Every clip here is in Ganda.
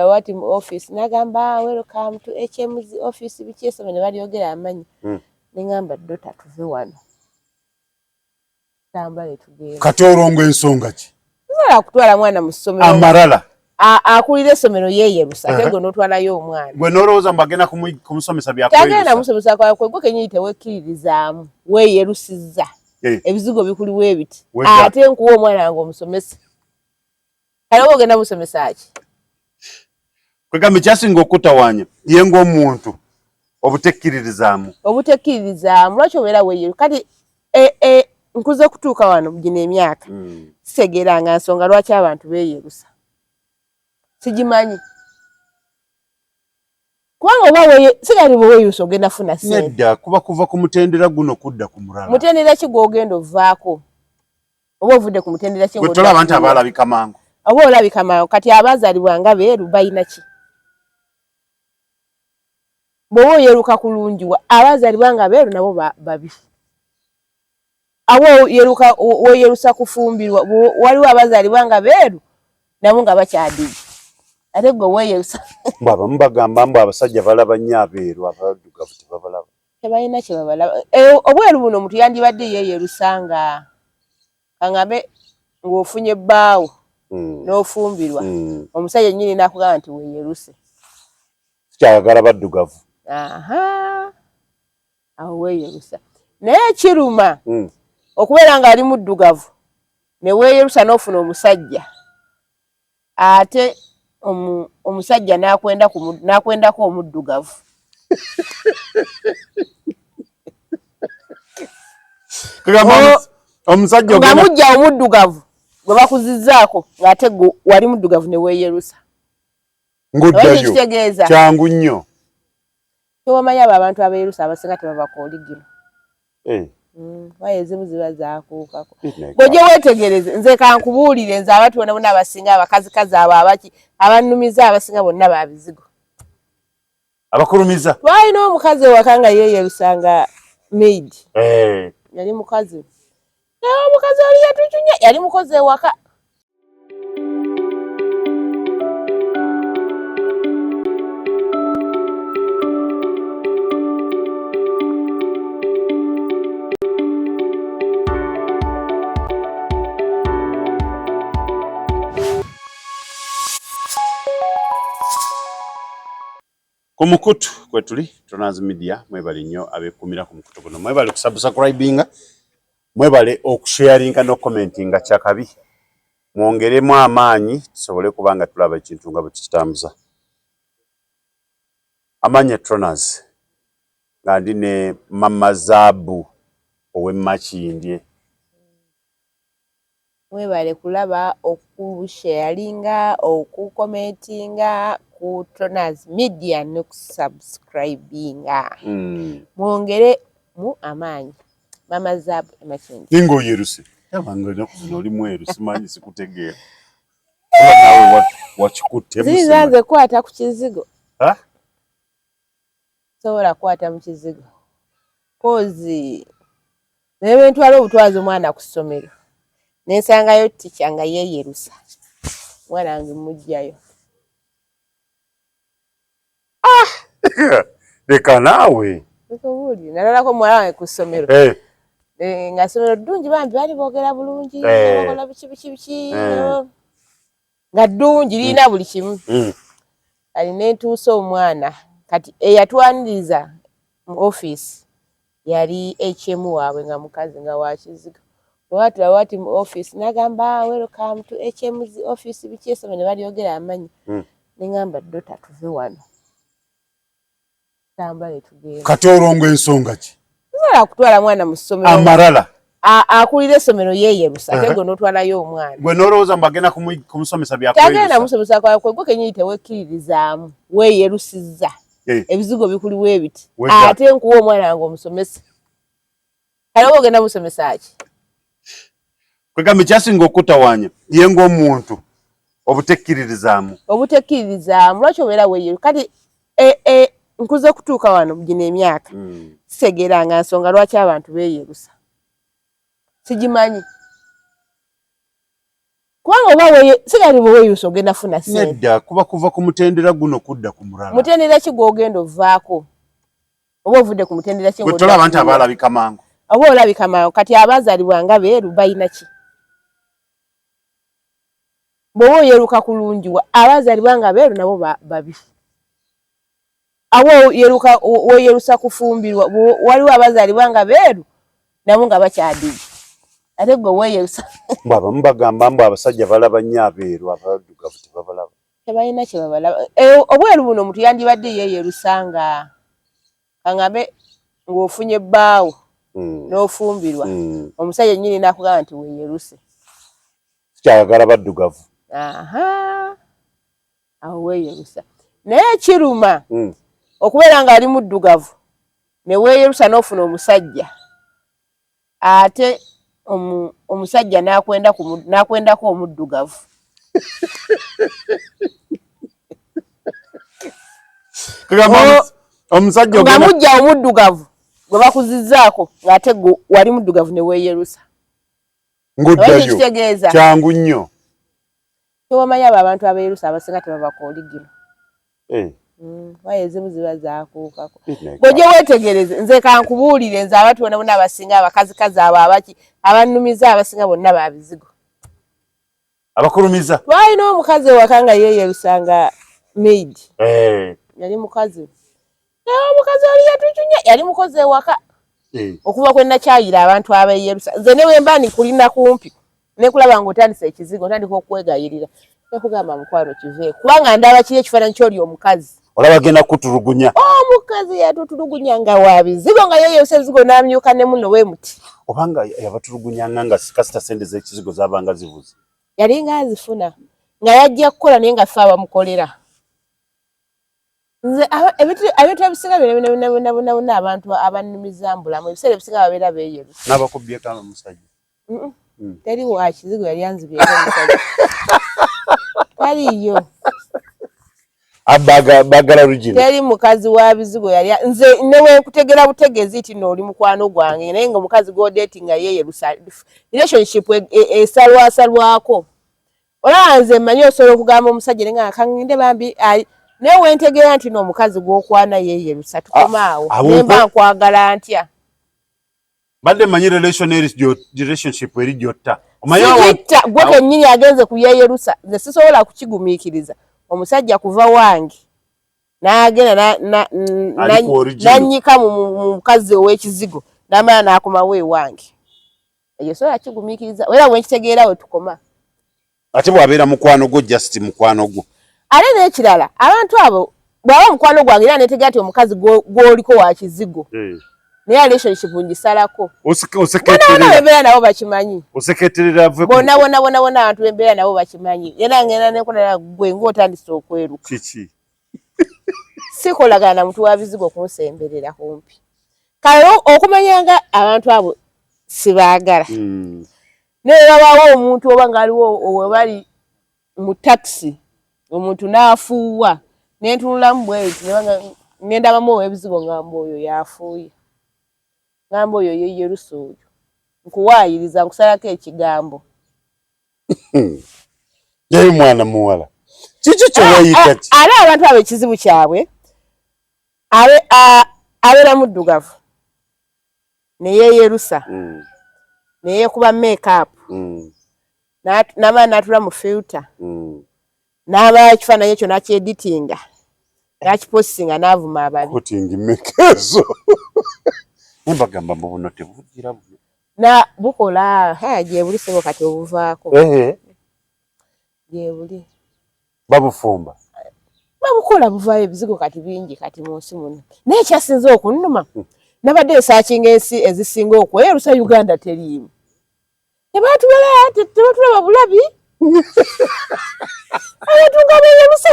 Wati mu office nagamba welcome to HM's office bichese bane bali yogera amanyi ningamba dota tuve wano tambale tugenda katorongo ensonga ki wala kutwala mwana mu ssomero amarala akulira essomero yeye rusa tego notwala yo omwana gwe noloza mbagena kumusomesa byakwe tagenda musomesa kwa kwe kenyite wekiririzaamu weye rusiza ebizigo bikuli webiti ate nkuwa omwana ngo musomesa kale ogenda musomesa ki kwegambe kyasinga okutawanya ye ng'omuntu obutekkiririzaamu lwaki obeera weeyo kati nkuze kutuuka wano gino emyaka sitegeeranga nsonga lwaki abantu beeyerusa sigimanyi kubanga oba sigali bwe weeyusa ogenda funa ssente nedda kuba kuva ku mutendera guno kudda ku mulala mutendera ki gw'ogenda ovaako oba ovudde ku mutendera ki gwetolaba abantu abaalabika mangu oba olabika mangu kati abaazaalibwanga beeru balina ki bw'oba oyeruka kulungiwa abaazaalibwanga beeru nabo babi abo weyerusa kufumbirwa waliwo abaazaalibwanga beeru nabo nga bakyadigi ate gwe weyerusa abamu bagamba mbu abasajja balaba nnyo abeeru abaddugavu tebabalaba tebalina kye babalaba obweru buno omuntu yandibadde yeyerusa nga kaŋŋambe ng'ofunye ebbaawo n'ofumbirwa omusajja nnyini nakugamba nti weeyeruse kyayagala baddugavu awo weeyerusa naye kiruma okubeera nga ali muddugavu ne weeyerusa n'ofuna omusajja ate omusajja n'akwendako omuddugavu omusajja nga mujja omuddugavu gwe bakuzizzaako ng'ate wali muddugavu ne weeyerusa ng'oddayo kyangu nnyo tewamanyi abo abantu abeerusa abasinga tebabakooligino waye ezimu ziba zaakuukako gwe weetegereze nze kankubuulire nze abantu bona bonna abasinga abakazikazi abo abaki abannumiza abasinga bonna babizigo abakulumiza twalina omukazi ewaka nga yeeyerusanga maid yali mukazi naye omukazi oli yatucunya yali mukozi ewaka ku mukutu kwe tuli Tonaz Media mwebale nnyo abeekumira ku mukutu guno mwebale kusubscribinga mwebale okusharinga no commentinga kyakabi mwongeremu amaanyi tusobole kubanga tulaba ekintu nga bwe tukitambuza amanya Tonaz nga ndi ne Mama Zaabu ow'Emakindye mwebale kulaba okusharinga okukomentinga ku Tonaz Media no kusubscribinga mwongere mu amaanyi Mama Zaabu Emakindye ningo yeruse yabanga nakuzino oli mweru simanyi sikutegeera nawe wakikutte zizaze kwata ku kizigo sobola kwata mu kizigo kozi naye ntwala obutwaza omwana ku ssomero nensangayo tica nga yeeyerusa mwana wange mujjayo leka naawe nkubuulire nalolako muwala wange ku ssomero nga ssomero ddungi bambi bali boogera bulungi bakola biki nga ddungi lirina buli kimu kati nentuusa omwana kati eyatwaniriza mu office yali HM waabwe nga mukazi nga wakizigo wati mu office nagamba welcome to HM's office bikyese bane bali yogera amanyi ningamba dota tuve wano tambale tugenda katorongo ensonga ki wala kutwala mwana mu ssomero amarala akulira essomero yeeyerusa tego notwalayo omwana gwe nolowooza mbagenda kumusomesa byakwe tagenda musomesa kwa kwe kenyite wekiririzaamu weeyerusizza ebizigo bikuli webiti ate nkuwa omwana wange omusomesa kale oba ogenda musomesa ki kwegambe kyasinga okutawanya ye ng'omuntu obutekkiririzaamu lwaki obeera weeyeru kati nkuze kutuuka wano gino emyaka sitegeeranga nsonga lwaki abantu beeyerusa sigimanyi Kubanga obawe sigali bowe yuso genda funa sente. Nedda kuba kuva ku mutendera guno kudda ku mulala. Mutendera ki gwogenda ovaako? Oba ovudde ku mutendera ki ng'odda? Tolaba nti abalabika mangu. Oba olabika mangu kati abazaalibwa nga beeru balina ki? Bw'oba oyeruka kulungiwa abazaalibwa nga beeru nabo babi. Abo weyerusa kufumbirwa waliwo abazaalibwa nga beeru nabo nga bakyadibye. Ate gwe weyerusa. Abamu bagamba mbu abasajja balaba nnyo abeeru abaddugavu tebabalaba. Tebalina kye babalaba. Obweru buno omuntu yandibadde yeyerusa nga angabe ng'ofunye ebbaawo n'ofumbirwa. Omusajja nnyini n'akugamba nti weeyeruse. Sikyayagala baddugavu. Awo weeyerusa. Naye kiruma okubeera ng'ali muddugavu ne weeyerusa n'ofuna omusajja ate omusajja n'akwendako omuddugavu. Omusajja nga mujja omuddugavu gwe bakuzizzaako ng'ate wali muddugavu ne weeyerusa. Ng'oddayo kyangu nnyo. Tewamanyi abo abantu abeerusa abasinga tebava ku oligino. Waye ezimu ziba zaakuukako. Gwe weetegereze nze kankubuulire nze abantu bonna bonna abasinga abakazikazi abo abaki abannumiza abasinga bonna ba bizigo. Abakulumiza. Twalina omukazi ewaka nga yeeyerusa nga maid. Yali mukazi. Naye omukazi oli yatucunya yali mukozi ewaka. Okuva kwe nakyayira abantu abeeyerusa. Nze ne bwe mba ndikulina kumpi ne kulaba ng'otandisa ekizigo ntandika okwegayirira. Nekugamba mukwano kive. Kubanga ndaba kiri ekifaananyi ky'oli omukazi. Olaba genda kutulugunya. Omukazi yatutulugunya nga wa bizigo nga yeeyerusa ebizigo n'amyuka ne muno we muti. Obanga yabatulugunyanga nga kasita sente z'ekizigo zaabanga zivuze. Yali nga azifuna nga yajja kukola naye nga ffe abamukolera. Nze ebintu ebisinga bonna abantu abannumiza mbulamu ebiseera ebisinga babeera beeyerusa. N'abakubyeko omusajja. Teri wa kizigo yali anzibyeko omusajja. Taliyo. Bagala original. Teri mukazi wa bizigo yali nze newe nkutegera butegezi ti n'oli mukwano gwange naye nga omukazi gw'odeeti nga yeeyerusa relationship esalwasalwako. Olaba nze mmanyi osobola okugamba omusajja nga kangende bambi naye wentegeera nti n'omukazi gw'okwana yeeyerusa tukomaawo nemba nkwagala ntya. Badde manyi relationship eri gyotta. Sigitta gwe kennyini agenze kuyeeyerusa nze sisobola kukigumiikiriza. Omusajja kuva wange n'agenda n'annyika mu mukazi ow'ekizigo n'amala n'akomawo ewange. Ekyo sobola kigumiikiriza era bwe nkitegeera we tukoma. Ate bw'abeera mukwano gwo just mukwano gwo. Ate n'ekirala abantu abo bw'aba mukwano gwange era neetegeera nti omukazi gw'oliko wa kizigo. Naye relationship ngisalako. Bonna bembeera nabo bakimanyi. Oseketerera bonna abantu bembeera nabo bakimanyi. Era ngenda nekola gwe ng'otandise okweruka. Kiki? Sikolagana na muntu wa bizigo kunsemberera kumpi. Kale okumanyanga abantu abo sibaagala. Naye babaawo omuntu oba ng'aliwo owebali mu taxi omuntu n'afuuwa n'entunulamu bweti n'endabamu ow'ebizigo ngamba oyo yafuuye. Ngamba oyo yeeyerusa oyo. Nkuwaayiriza nkusalako ekigambo. Yali mwana muwala. Kiki kyewayita ki? Ate abantu abo ekizibu kyabwe abeera muddugavu ne yeeyerusa ne yeekuba make-up n'amala n'atula mu filter n'aba ekifaananyi ekyo n'akyeditinga n'akipositinga n'avuma ababi. Kutingi mekezo. Mbagamba mbu buno tebugira buno. Na bukola gye buli sebo kati obuvaako. Gye buli. Babufumba. Babukola buvaayo ebizigo kati bingi kati mu nsi muno. Naye ekyasinze okunnuma nabadde esaakinga ensi ezisinga okweyerusa Uganda teriimu. Tebatulaba bulabi. Abantu nga beeyerusa.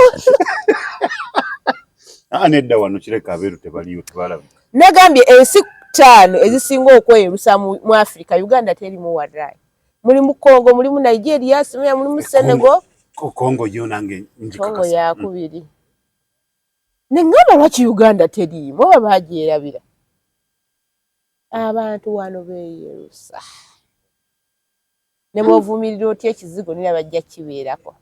Nedda wano kireka abeeru tebaliyo tebalabi. Negambye ensi 5 ezisinga okweyerusa mu Africa Uganda teriimu waddayi. Mulimu Congo, mulimu Nigeria, mulimu Senegal. Congo yo nange njikakasa. Congo yakubiri. Nengamba lwaki Uganda teriimu oba bagyerabira. Abantu wano beeyerusa. ne bwovumirira otya ekizigo nira bajja kibeerako.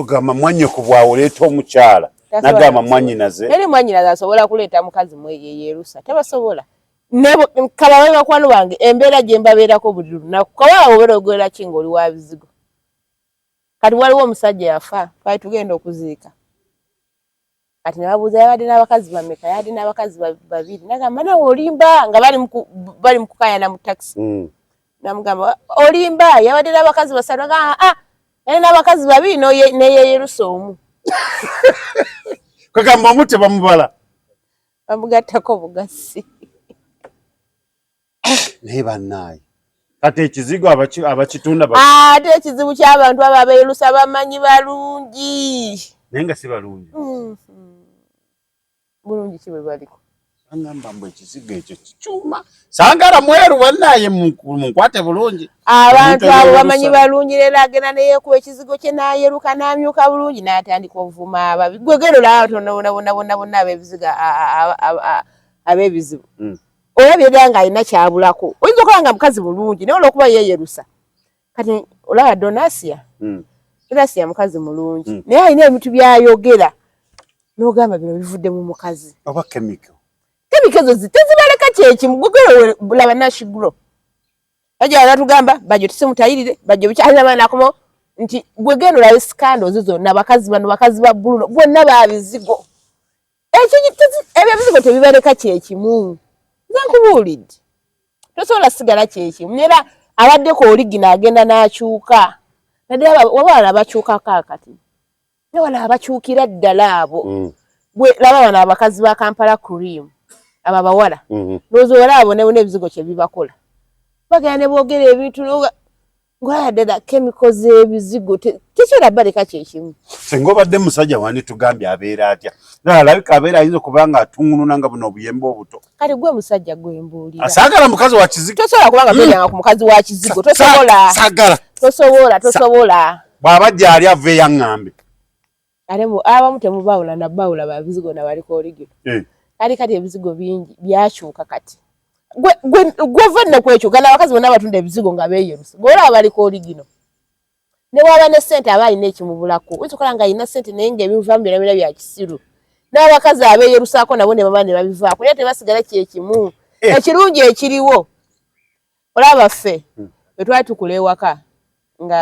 Gamba mwannyoko bw'awoleeta omukyala nagamba mwannyinaze eri mwannyinaze asobola kuleeta mukazi mweye yerusa tabasobola kabawe bakwano bange embeera gye mbabeerako buli lunaku kawaawo oberogera ki ng'oli wa bizigo kati waliwo omusajja yafa twali tugenda okuziika kati ne babuuza yabadde n'abakazi bameka yabadde n'abakazi babiri nagamba nawe olimba nga bali mu kukayana mu takisi namugamba olimba yabadde n'abakazi basatu nagamba n'abakazi babiri neyeyerusa omu kagamba omu tebamubala bamugattako bugasi naye bannaaye kati ekizigo abakitunda ate ekizibu ky'abantu abo abeerusa bamanyi balungi naye nga si balungi bulungi ki bwe baliko angamba mbu ekizigo ekyo kikyuma sangala mweru bannaaye munkwate bulungi abantu abo bamanyi balungi leero agenda neyeekuba ekizigo kye n'ayeruka n'amyuka bulungi n'atandika ovuma ababi gwe genda bonna ab'ebizigo ab'ebizibu olabye era ng'alina kyabulako oyinza okuba nga mukazi mulungi naye olw'okuba yeeyerusa kati olaba Donasia mukazi mulungi naye alina ebintu by'ayogera n'ogamba bino bivudde mu mukazi oba kemiko ezo tezibaleka kyekimu gugero laba nashiguro ajja alatugamba bajo tisimutayirire bajo bikyalina baana akomo nti gwe gendo la scandals zonna bakazi bano bakazi ba Bruno bonna babizigo ebyo bizigo tebibaleka kyekimu nkubuulidde tosobola sigala kyekimu era abaddeko oligina agenda n'akyuka naddala wabala abakyuka kaakati ne wala abakyukira ddala abo gwe laba bano abakazi ba Kampala Cream aba bawala lozo wala abone ebizigo kye bibakola bagenda ne boogera ebintu ng'ayadde chemicals ebizigo tekisobola baleka kyekimu singa obadde musajja wandi tugambye abeera atya alabika abeera ayinza okuba nga atungununa nga buno obuyembe obuto kale gwe musajja gwembuulira asaagala mukazi wa kizigo tosobola kubanga tojjanga ku mukazi wa kizigo tosobola bw'abajja ali ava eyaŋŋambe abamu temubawula na bawula ba bizigo na baliko oligino kati ebizigo bingi byakyuka kati gwe vanne kwekyuka n'abakazi bonna abatunda ebizigo nga beeyerusa gweolaba baliko oligino ne waba ne ssente aba alina ekimubulako oyinza okola nga alina ssente naye ng'ebimuvamu byonna bya kisiru n'abakazi abeeyerusaako nabo ne baba ne babivaako naye tebasigala kyekimu ekirungi ekiriwo olaba ffe bwe twali tukula ewaka nga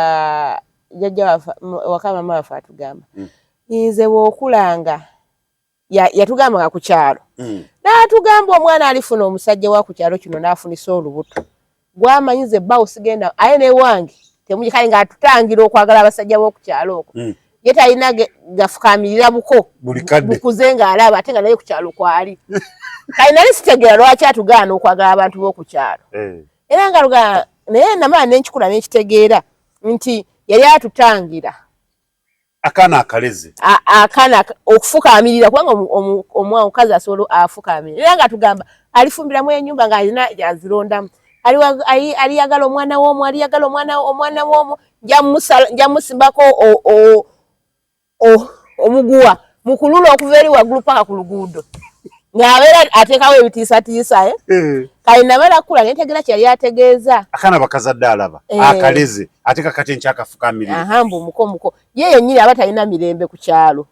jjajja waka mama waffe atugamba nze bw'okulanga yatugambanga ku kyalo n'atugamba omwana alifuna omusajja wa ku kyalo kino n'afunisa olubuto gwamanyize bbawo sigenda aye newange temugi kale ng'atutangira okwagala abasajja b'oku kyalo okwo ye talina gafukamirira buko bukuze ng'alaba ate nga naye ku kyalo kwali kale nali sitegera lwaki atugaana okwagala abantu b'oku kyalo era nga lugana naye namala n'enkikula n'ekitegeera nti yali atutangira akaana akaleze akaana okufukamirira kubanga omukazi asobola afukamirira era nga tugamba alifumbiramu ennyumba ng'alina azirondamu aliyagala omwana w'omu aliyagala omwana w'omu njamusimbako omuguwa mu kulula okuva eri waggulu paka ku luguudo ng'abeera ateekawo ebitiisatiisa kale namala kula nentegeera kyali ategeeza akaana bakazadde alaba akaleze ate kakati nkyakafukamirira mbu muko ye yennyini aba talina mirembe ku kyalo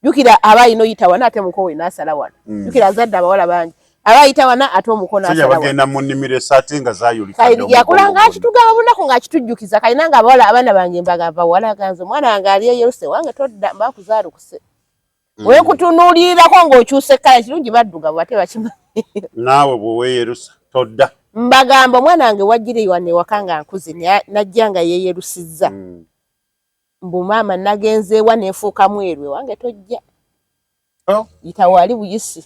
jjukira aba alina oyita wana ate muko we n'asala wano jjukira azadde abawala bangi aba ayita wana ate omuko n'asala wano bagenda mu nnimiro esaati nga zaayulika yakula ng'akitugamba bunaku ng'akitujjukiza kalina nga abawala abaana bange mbagamba wala ganze omwana wange ali eyeruse wange todda mbakuzaalukuse wekutunuulirirako ng'okyuse ekkala kirungi baddugavu ate bakimanyi naawe bwe weeyerusa todda mbagamba omwana wange wajjire wano ewaka nga nkuze najja nga yeeyerusizza mbu maama nagenze ewa neefuuka mweru ewange tojja yita wali buyisi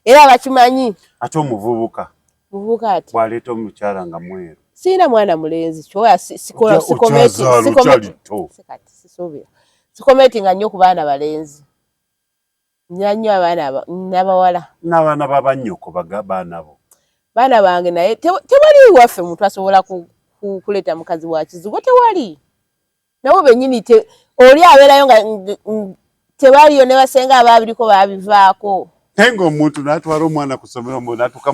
era bakimanyi ate omuvubuka ati bw'aleeta omukyala nga mweru siina mwana mulenzi kyoya sikometinga nnyo ku baana balenzi nnyo abaana n'abawala n'abaana b'abannyoko baana bo baana bange naye tewali waffe muntu asobola kuleeta mukazi wa kizigo tewali nabo bennyini oli abeerayo nga tebaliyo ne basenga abaabiriko baabivaako naye ng'omuntu n'atwala omwana ku ssomero n'atuuka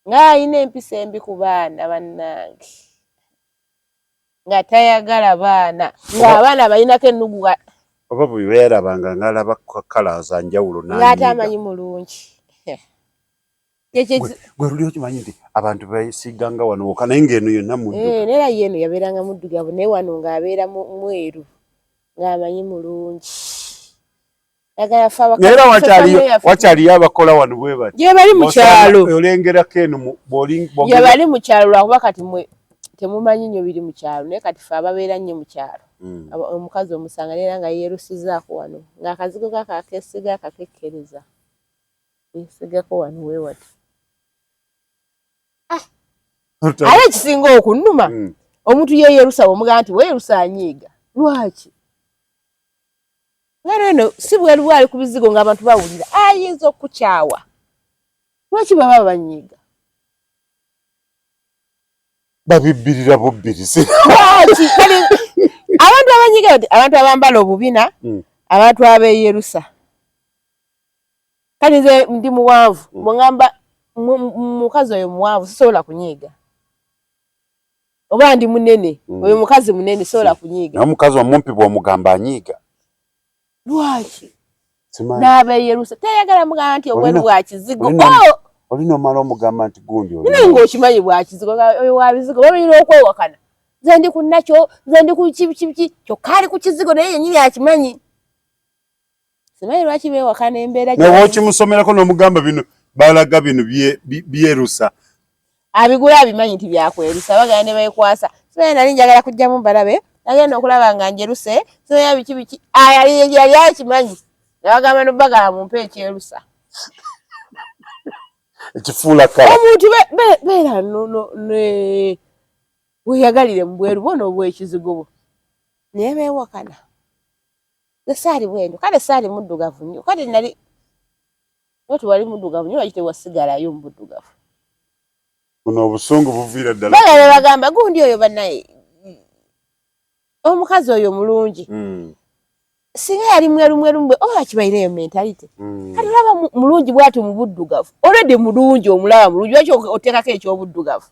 nga ayina empisa embi ku baana bannange nga tayagala baana ng'abaana balinako ennugu oba bwe beerabanga ng'alaba kala za njawulo ng'ate amanyi mulungi gwe luli okimanyi nti abantu beesiiganga wano wokka naye ng'eno yonna muddugavu neera ye eno yabeeranga muddugavu naye wano ng'abeera mweru ng'amanyi mulungi era wakyaliyo abakola wano bwe bati gye bali mu kyalo olengerako eno gye bali mu kyalo lwakuba kati mwe temumanyi nnyo biri mu kyalo naye kati fe ababeera nnyo mu kyalo omukazi omusanga neera nga yeerusizaako wano ng'akazigo kakakesiga akakekkereza yeesigako wano weewati ate ekisinga okunnuma omuntu yeeyerusa omugamba nti weerusa anyiiga lwaki ngano eno si bweru bwali ku bizigo ng'abantu bawulira ayinza okukyawa lwaki baba banyiiga babibbirira bubbirizi lwaki abantu abanyiiga nti abantu abambala obubina abantu abeeyerusa kale nze ndi muwanvu bwengamba mukazi oyo muwanvu sisobola kunyiiga oba ndi munene oyo mukazi munene sisobola kunyiiga naye omukazi omumpi bw'omugamba anyiiga lwaki n'abeeyerusa tayagala mugamba nti obweru bwa kizigo olina omala omugamba nti gundi naye ng'okimanyi bwa kizigo oyo wa bizigo babeera okwewakana nze ndi ku nakyo nze ndi ku kibiki kyokka ali ku kizigo naye yennyini akimanyi simanyi lwaki beewakana embeera naye okimusomerako n'omugamba bino balaga bino byerusa abigula abimanyi nti byakwerusa bagenda ne beekwasa simanyi nali njagala kujjamu mbalabe nagenda okulaba nga njeruse simanyi biki biki yali akimanyi nabagamba nobagala mumpe ekyerusa ekifuula kala omuntu beera weyagalire mu bweru bona obw'ekizigo bwo naye beewakana saali bwendo kale saali muddugavu nnyo kale nali oti wali muddugavu nnyo lwaki tewasigalayo mu buddugavu buno obusungu buviira ddala bagala bagamba gundi oyo bannaye omukazi oyo mulungi singa yali mwerumwerumbe oba kibayireyo mentalite kati olaba mulungi bwati mu buddugavu olwedde mulungi omulaba mulungi lwaki oteekako ekyobuddugavu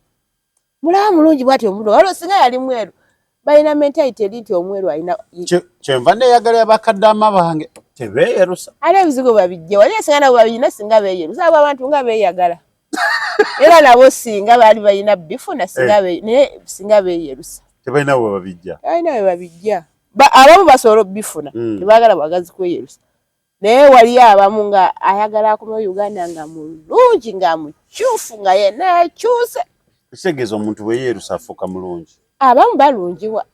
mulaba mulungi bwati omuddugavu olwo singa yali mweru balina mentalite eri nti omweru alina kyenva neeyagala bakaddaama bange tebeeyerusa ate ebizigo babijja wali singa nabo babirina singa beeyerusa abo abantu nga beeyagala era nabo singa baali balina bifuna naye singa beeyerusa tebalina bwe babijja balina bwe babijja abamu basobola bifuna tebaagala bwagazi kweyerusa naye waliyo abamu nga ayagala akomayo Uganda nga mulungi nga mukyufu nga yenna akyuse ekitegeeza omuntu bwe yeerusa afuuka mulungi abamu balungiwa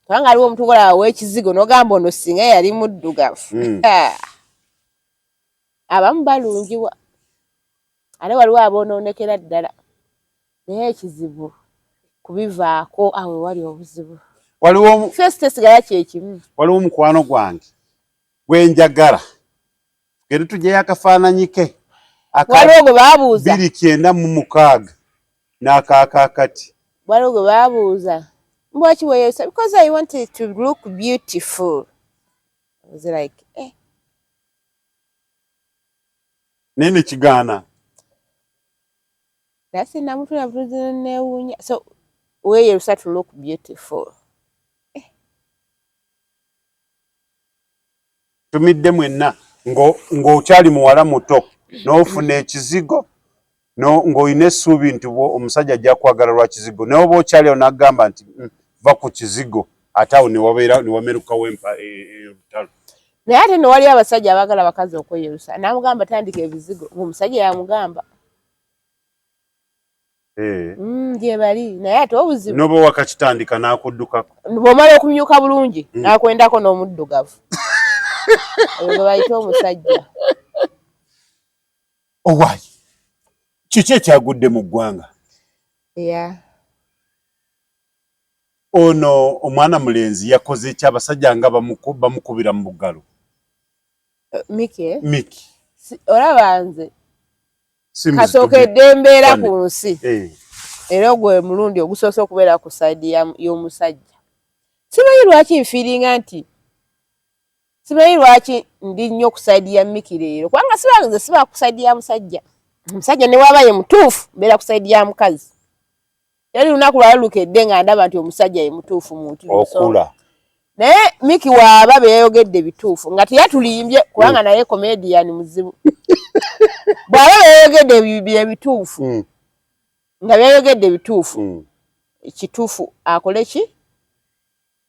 kubanga aliwo omuntu golaba w'ekizigo n'ogamba ono singa yali muddugavu abamu balungiwa ate waliwo aboonoonekera ddala naye ekizibu kubivaako awo wali obuzibu waliwo fesitesigala kyekimu waliwo mukwano gwange gwenjagala gende tugyeyo akafaananyi ke waliwo gwe baabuuza 296 n'akaakakati waliwo gwe baabuuza mbwaki weeyosa because I wanted to look beautiful I was like nene kigaana nasi namutula butuzi neewuunya so weeyerusa to look beautiful tumidde mwenna ng'okyali muwala muto n'ofuna ekizigo ng'olina essuubi nti omusajja ajja kwagala lwa kizigo naye oba okyali awo n'agamba nti va ku kizigo ate awo newamerukawo olutalo naye ate newaliyo abasajja abaagala abakazi okweyerusa n'amugamba tandika ebizigo ng'omusajja yamugamba gye bali naye ate obuzibu noba wakakitandika n'akuddukako bw'omala okumyuka bulungi n'akwendako n'omuddugavu oyo gwe bayita omusajja owaayi kiki ekyagudde mu ggwanga ono omwana mulenzi yakoze eki abasajja nga bamukubira mu bugalo miki olaba nze kasookedde embeera ku nsi era ogwo mulundi ogusoose okubeera ku sayidi y'omusajja simanyi lwaki nfiiringa nti simanyi lwaki ndi nnyo ku sayidi ya miki leero kubanga sibanze siba ku sayidi ya musajja Omusajja ne waba ye mutuufu mbeera ku side ya mukazi. Yali lunaku lwalukedde nga ndaba nti omusajja ye mutuufu muntu okula. Naye Miki waaba beyayogedde bituufu nga teyatulimbye kubanga naye comedian muzibu. Bw'aba beyayogedde bituufu nga beyayogedde bituufu ekituufu akole ki?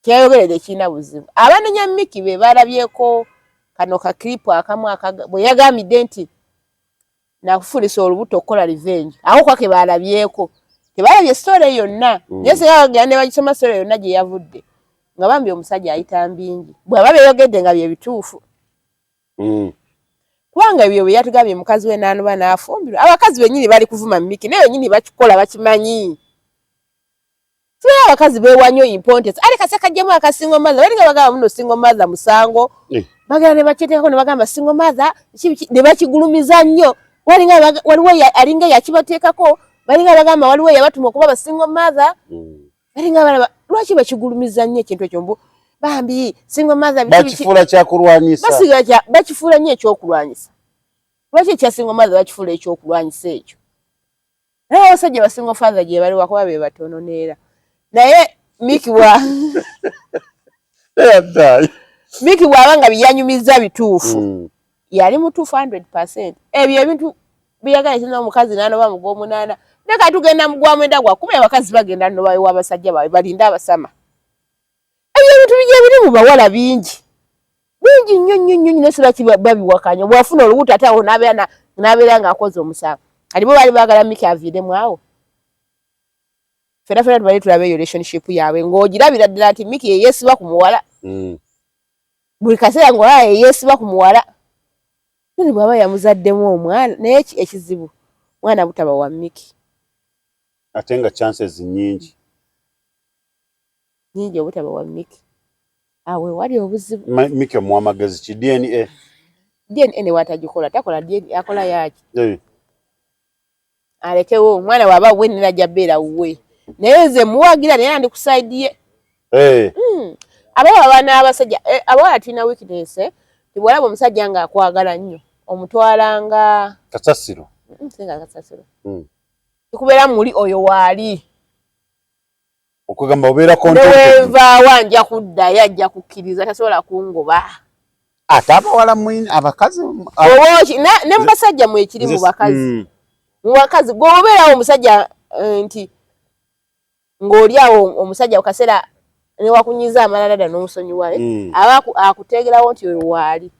Kyayogeredde kirina buzibu. Abanenya Miki be balabyeko kano ka clip akamu bwe yagambidde nti nakufulisa olubuto okukola revenge. Aho kwake balabyeko. Tebalabye story yonna. Naye singa ne bagisoma story yonna gye yavudde. Nga bambi omusajja ayita mbingi. Bw'aba beyogedde nga bye bituufu. Kubanga ebyo bye yatugambye mukazi we n'anuba n'afumbirwa. Abakazi bennyini bali kuvuma Miki naye bennyini bakikola bakimanyi. Siba abakazi beewanyo importance. Ali kase kajjemu akasingo maza. Bali nga bagamba muno singo maza musango. Bagala ne bakyeteko ne bagamba singo maza ne bakigulumiza nnyo. Waliwo alinga yakibateekako. Bali nga bagamba waliwo yabatuma okuba basingo maza. Bali nga balaba lwaki bakigulumiza nnyo ekintu ekyo mbu bambi singo maza bakifuula kyakulwanyisa. Bakifuula nnyo ekyokulwanyisa. Lwaki ekya singo maza bakifuula ekyokulwanyisa ekyo? Naye abasajja basingo father gye bali wakuba be batono neera. Naye Miki Miki bw'aba nga byanyumiza bituufu. Yali mutuufu 100%. Ebyo ebintu biyagala kino omukazi n'anoba mu gw'omunaana. Ne kati tugenda mu gw'amwenda gwakuba abakazi bagenda nno bawe w'abasajja bawe balinda abasama. Ebyo ebintu bijja biri mu bawala bingi. Bingi nnyo nesula babiwakanya. Bw'afuna olubuto ate awo n'abeera ng'akoze omusango. Kati bo baali baagala Miki aviiremu awo. Fena tubali tulabe eyo relationship yaabwe ng'ogirabira ddala nti Miki ye yeesiba ku muwala. Buli kaseera ng'olaba ye yeesiba ku muwala. Nini bw'aba yamuzaddemu omwana naye ekizibu mwana butaba wa Miki. Ate nga chances nyingi obutaba wa Miki. Awe wali obuzibu. Miki omuwa amagezi ki DNA. DNA ne watagikola takola DNA akola yaki. Alekewo omwana waba we najja beera wuwe. Naye nze muwagira naye andi ku side ye. Abawala n'abasajja abawala tulina weakness tibwalaba omusajja nga akwagala nnyo omutwalanga kasasiro. Singa kasasiro. Tukubeera muli oyo waali. Okugamba obeera content. Newenva wanja kudda yajja kukkiriza tasobola kungoba. Ate abawala mwini abakazi. Ne mbasajja mwe ekiri mu bakazi. Mu bakazi gwobeerawo omusajja nti ng'oli awo omusajja kaseera ne wakunyiza amalala n'omusonyiwale aba akuteegerawo nti oyo waali.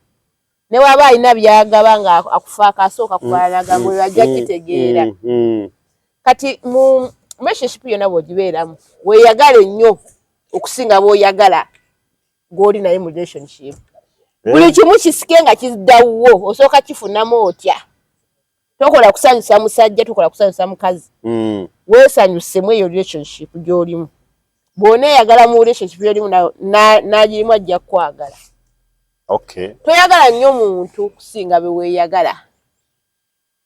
Ne waba alina byagaba nga akufa akasooka kubalanaga ng'oyo ajja kitegeera. Kati mu relationship yonna bw'ogibeeramu weeyagale nnyo okusinga bw'oyagala gw'oli naye mu relationship. Buli kimu kisike nga kiddawo osooka kifunamu otya. Tokola kusanyusa musajja tokola kusanyusa mukazi. Weesanyusemu eyo relationship gy'olimu. Bw'oneeyagala mu relationship gy'olimu n'agirimu ajja kukwagala. Okay. Toyagala nnyo muntu kusinga be weeyagala.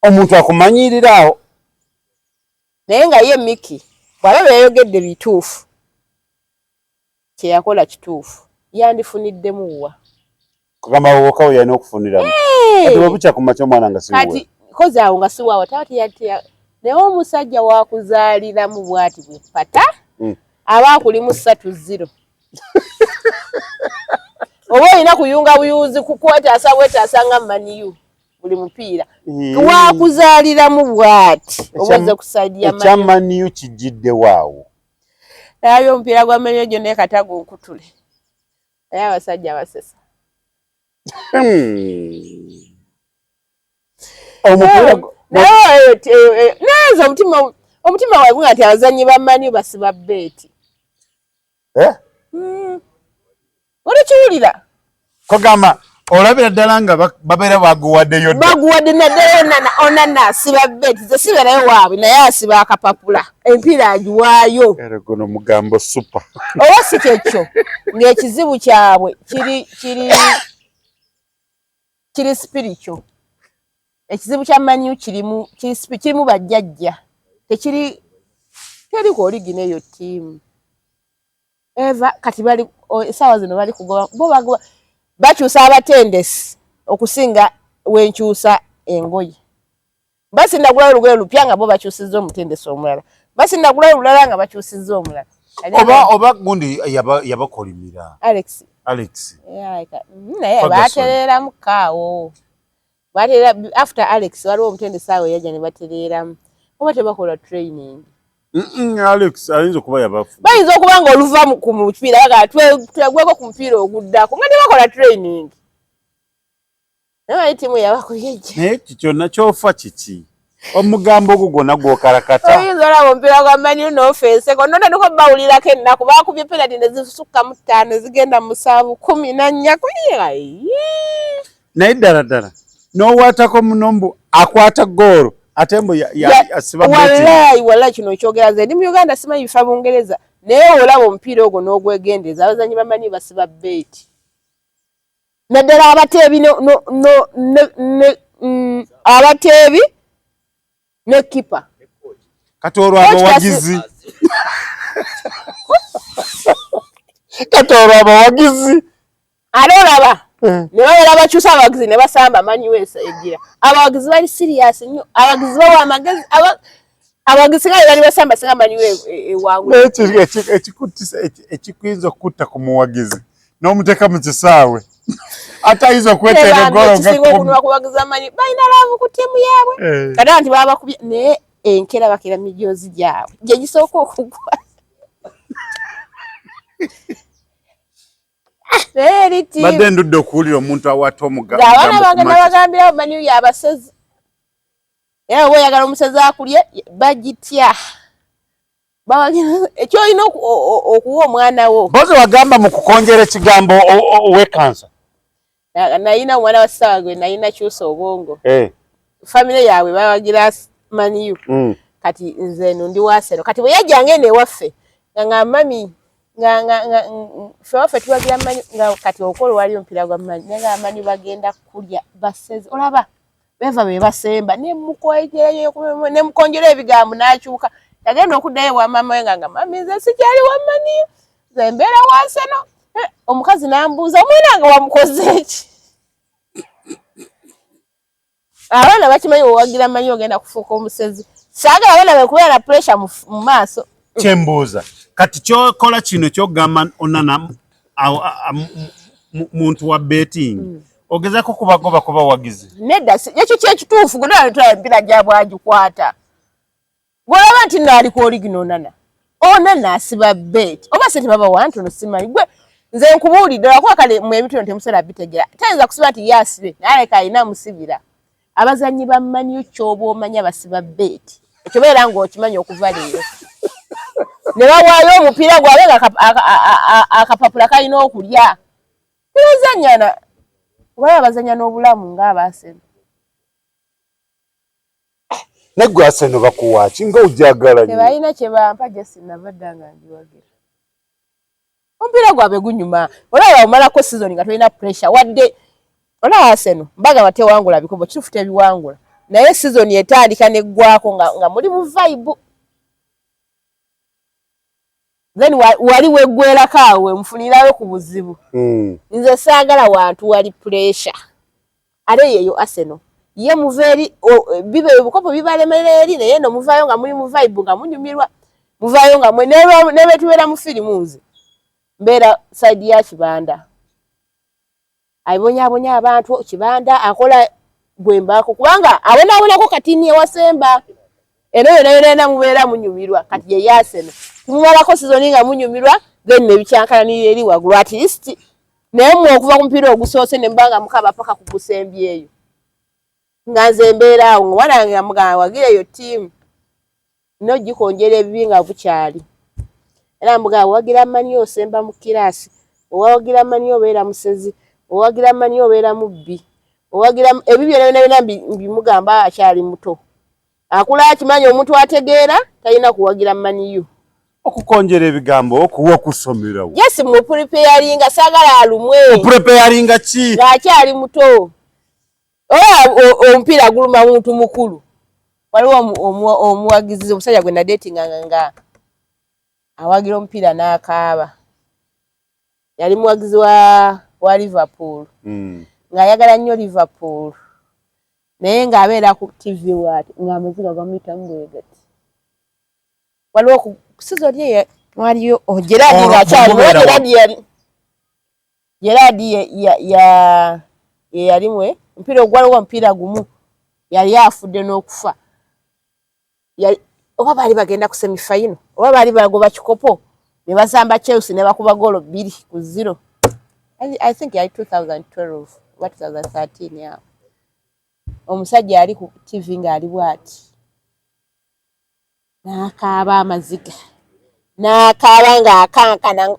Omuntu akumanyiriraawo. Naye nga ye Miki bw'aba beeyogedde bituufu kye yakola kituufu yandifuniddemuwa. Kugamba woka we yalina okufuniramu. Kati bw'obukya ku makya omwana nga siwuwe. Kati kozi awo nga siwaawo naye omusajja wakuzaaliramu bw'ati bwe pata aba akulimu 3-0. Oba olina kuyunga buyuzi kwetaasa nga maniyu buli mupiira. Wakuzaaliramu bw'ati obaze kusaidia ekya maniyu kijjidde waawo. Naye omupiira gwa maniyu gyo ne katago nkutule. Naye abasajja basesa. Naye omutima wagunga nti abazannyi ba maniyu basiba beeti. Olikiwulira? Kogamba olabira ddala nga babeera baguwaddeyo dda. Baguwadde naddala onana asiba beeti ze sibeerayo waabwe naye asiba akapapula empiira agiwaayo. Era guno mugambo super. Oba si kyekyo ng'ekizibu kyabwe kiri spiritual. Ekizibu kya maniyu kirimu bajjajja. Teri ku origine eyo ttiimu. Eva kati bali essaawa zino bali kugoba bo bagoba bakyusa abatendesi okusinga wenkyusa engoye. basi ndagula olugoye lupya nga bo bakyusizza omutendesi omulala basi ndagula olulala nga bakyusizza omulala oba gundi yabakolimira Alex naye batereramu kaawo batera after Alex waliwo omutendesi awo yajja ne batereramu oba tebakola training Alex ayinza okuba yabafu bayinza okuba nga oluva ku mupiira baga twegweko ku mupiira oguddako nga tebakola training naye timu yabakuyeje naye kyonna kyofa kiki omugambo ogwo gwonna gwokalakata oyinza olaba omupiira gwa Man U n'ofeeseko nondaduko bawulirako ennaku bakubye penalty ne zisukka mu 5 zigenda mu 14 naye ddala n'owaatako munombo akwata goolo ate mbu asiba wallahi kino kyogera ze ndi mu Uganda simanyi bifa Bungereza naye olaba omupiira ogwo n'ogwegendeza abazanyi bamanyi basiba beeti naddala abateebi abateebi ne kipa kati olwo abawagizi ate olaba ne babeera bakyusa abawagizi ne basamba manyi weesa egira abawagizi bali serious nnyo abawagizi bawa amagezi abawagizi nga bali basamba singa manyi ewangula ekikuyinza okutta ku muwagizi n'omuteeka mu kisaawe ate ayinza okwetera eggolo nga kuwagiza manyi balina laavu ku ttiimu yaabwe kati nti baba bakubye naye enkera bakira mijoozi gyabwe gye gisooka okugwa badde ndudde okuwulira omuntu awaata omugambo abaana bange nabagambirawo Man U yabasezi era oba oyagala omusezi akulye bagitya ekyolina okuwa omwana wo bozi wagamba mu kukonjera ekigambo owekansa nayina omwana wa ssaawa gwe nayina kyusa obwongo famire yaabwe bawagira Man U kati nze ndi wasero kati bwe yajjange newaffe nga mami ffe waffe tuwagira Man U nga kati okolo wali omupiira gwa Man U naye nga Man U bagenda kulya basezi olaba beva be basemba nemukonjera ebigambo n'akyuka yagenda okuddayo wa maama we nga mami nze sikyali wa Man U nze mbeera waseno omukazi n'ambuuza omwana nga wamukoze eki abaana bakimanyi owagira Man U ogenda kufuuka omusezi saagala abaana bekubeera na pressure mu maaso kyembuuza kati kyokola kino kyogamba onana muntu wa betting ogezako kubagoba kuba wagizi nedda ekyo kyekituufu gonna alitwala empira gyabwe agikwata gwolaba nti naali ku original onana asiba bet oba se tebaba wantu nosimanyi gwe nze nkubuulidde lwakuba kale mu ebitono temusala bitegera tayinza kusiba nti yasibe naleka alina musibira abazanyi ba Man U kyoba omanya basiba bet ekyo beera ng'okimanyi okuva leero ne bawaayo omupiira gwabwe nga akapapula kalina okulya nebazanyana wala bazanya n'obulamu ng'abaasema negwe Arsenal bakuwaaki nga ojagala nnyo tebalina kye bampa jesi nabadda nga njiwagira omupiira gwabwe gunyuma olaba omalako season nga tolina pressure wadde olaba Arsenal mbaga batewangula bikobo kituufu tebiwangula naye season etandika neggwako nga muli mu vibe then wali weggwerako awo wemufunirayo ku buzibu nze saagala wantu wali pressure ate yeyo Arsenal ye muveeri bibe ebukopo bibalemerera eri naye no muvaayo nga muli mu vibe nga munyumirwa muvaayo nga mwe nebe tubeera mu firimu nze mbeera side ya Kibanda ayibonyabonya abantu Kibanda akola bwembaako kubanga abonaabonako katini ewasemba eno yona mubeera munyumirwa kati ye Arsenal tumumalako season nga munyumirwa then nebikyankalanira eri waggulu at least naye mwe okuva ku mupiira ogusoose ne mbanga mukaba paka ku gusembi eyo nga nze mbeeraawo nga mwana wange amugamba wagira eyo ttiimu nogikonjera ebibi nga bukyali era mugamba wagira Man U osemba mu kiraasi owagira Man U obeera musezi owagira Man U obeera mubbi owagira ebibyo byonna bimugamba akyali muto akula akimanyi omuntu ategeera talina kuwagira Man U okukonjera ebigambo okuwa okusomerawo yes mu preparinga saagala alumwe preparinga ki ng'akyali muto omupiira guluma muntu mukulu waliwo omuwagizi omusajja gwe nadeetinga nga awagira omupiira n'akaaba yali muwagizi wa Liverpool ng'ayagala nnyo Liverpool naye ng'abeera ku TV waati ng'amaziga gamuyitamu bwegati waliwo ku sizo lye waliyo Gerard ng'akyali Gerard yalimwe mpira ogwaliwo mpira gumu yali afudde n'okufa oba baali bagenda ku semifinal oba baali bagoba kikopo ne basamba Chelsea ne bakuba golo 2-0 I think yali 2012 or 2013 yeah. Omusajja ali ku TV ng'ali bwati n'akaaba amaziga n'akaaba ng'akankana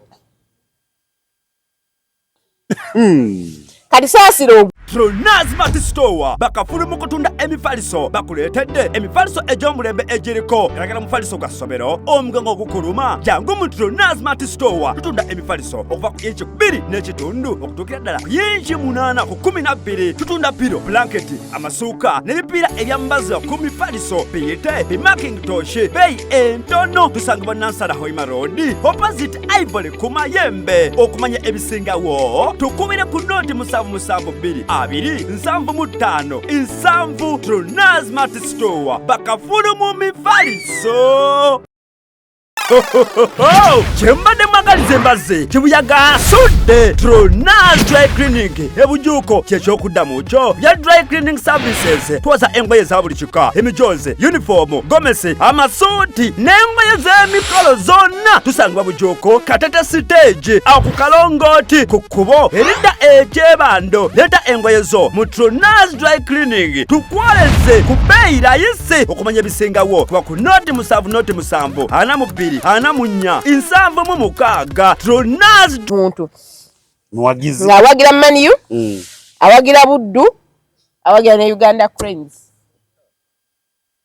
kati saasiro Tronaz Mart Store bakafulu mu kutunda emifaliso bakuleetedde emifaliso egy'omulembe egiriko eragala mufaliso gwa ssomero omugongo ogukuluma jangu mu Tronaz Mart Store tutunda emifaliso okuva ku inchi 2 n'ekitundu okutuukira ddala ku inchi 8 ku 12 tutunda piro blanketi amasuuka n'ebipiira ebyambaza ku mifaliso biyite bimakingitoshi beeyi entono tusangibwa Nansana Hoima Road opposite Ivory ku Mayembe okumanya ebisingawo tukubire ku noti 772 275 Tronaz Mart Store bakafulu mu mifaliso Chembade magalize mbaze chibuyaga sudde Tronaz Dry Cleaning ebujuko kyekyokudamu kyo bya dry cleaning services twaza engoye za buli kika emijoze uniform gomesi amasuti n'engoye z'emikolo zonna tusangibwa bujuko Katete stage aku Kalongoti ku kkubo erida ekyebando leta engoye zo mu Tronaz Dry Cleaning tukwoleze ku bbeeyi rayisi okumanya ebisingawo kuba ku noti 7 ana mu 2 ana munya insambo mu mukaga Tronaz muntu mwagizi ngawagira Manu awagira Buddu awagira ne Uganda Cranes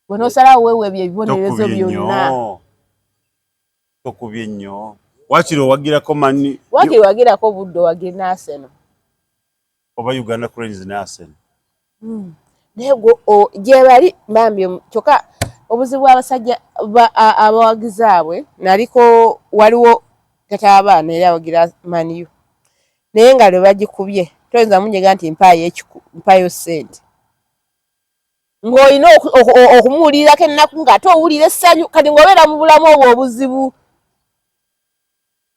bono sala wewe byebibonerezo byonna tokubye nnyo wakiro wagira ko Manu wagira ko Buddu wagira na Arsenal oba Uganda Cranes na Arsenal nego je bali bambye choka obuzibu abasajja abawagizaabwe naliko waliwo tata abaana era abagira Manu naye nga lwe bagikubye toyinza munyega nti mpayo sente ng'olina okumuwulirako ennaku ng'ate owulira essanyu kati ng'obeera mu bulamu obwo obuzibu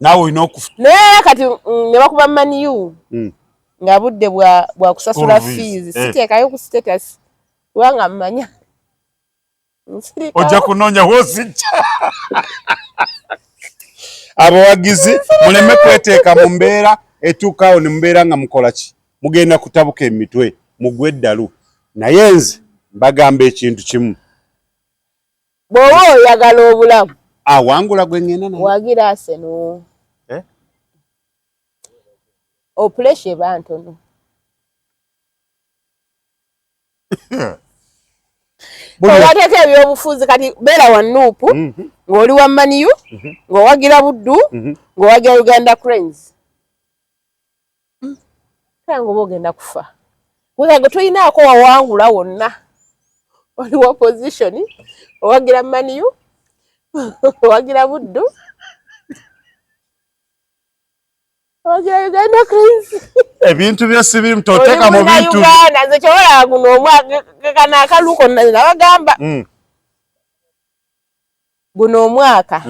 naawe olina okufa naye kati ne bakuba Manu nga budde bwa kusasula fees siteekayo ku status kubanga mmanya ojja kunoonya wosijja abawagizi muleme kweteeka mu mbeera etuukaawo ne mubeera nga mukola ki mugenda kutabuka emitwe mugwe eddalu naye nze mbagamba ekintu kimu bw'oba oyagala obulamu awangula gwe ngenda naye wagira Arsenal opuresha eba ntono owateeka ebyobufuzi kati beera wa Nuupu ng'oli wa Manu ng'owagira Buddu ng'owagira Uganda Cranes kanga oba ogenda kufa kuzago toyinaako wawangula wonna oli wa position owagira Manu owagira Buddu owagira Uganda Cranes ebintu byose biri mutoteeka mu bintu Uganda nze kyobola guno omwaka kana akaluko nabagamba guno omwaka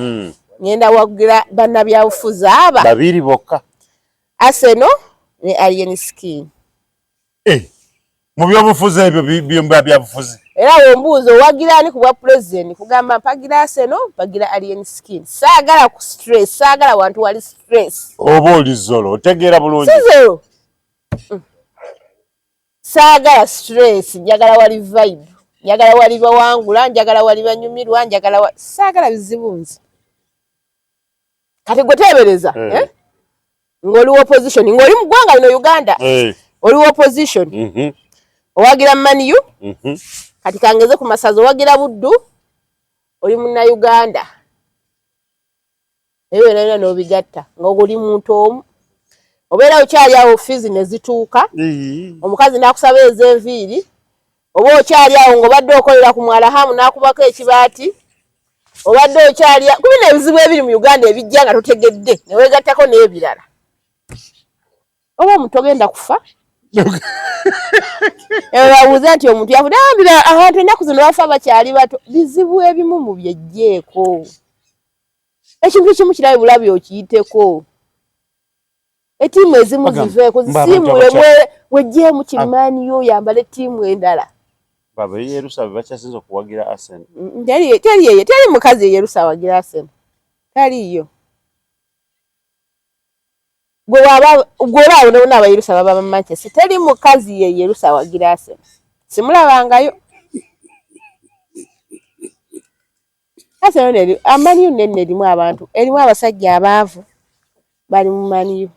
ngenda wagira bannabyabufuzi aba babiri bokka Arsenal ne Alien Skin mu byobufuzi ebyo byabufuzi era wombuuzo wagira ani ku bwa president kugamba mpagira Arsenal mpagira Alien Skin saagala ku stress saagala wantu wali stress oba oli zolo otegeera bulungi sizero saagala stress njagala wali vibe njagala wali bawangula njagala wali banyumirwa njagala saagala bizibu nze kati gweteebereza ng'oli wa opposition ng'oli mu ggwanga lino Uganda oli wa opposition owagira Manu kati kangeze ku masazo owagira Buddu oli Munnayuganda ebyo byonna n'obigatta ng'oli muntu omu obeera okyali awo fizi ne zituuka omukazi n'akusaba ez'enviiri oba okyali awo ng'obadde okolera ku Mwalahamu n'akubako ekibaati obadde okyali kubi n'ebizibu ebiri mu Uganda ebijja nga totegedde ne weegattako n'ebirala oba omuntu ogenda kufa Babuuza nti omuntu yafudambira abantu ennaku zino bafa bakyali bato bizibu ebimu mu byejjeeko ekintu kimu kirabe bulabi okiyiteko etiimu ezimu ziveeko zisiimule wejjeemu kimaaniyo yambala ettiimu endala baba Yerusa bachasinza kuwagira Arsenal teri mukazi Yerusa wagira Arsenal taliyo gwe aba Yerusa baba Manchester teri mukazi Yerusa wagira Arsenal simulabangayo Arsenal neri amaniyo nenne erimu abantu erimu abasajja abaavu bali mu maniyo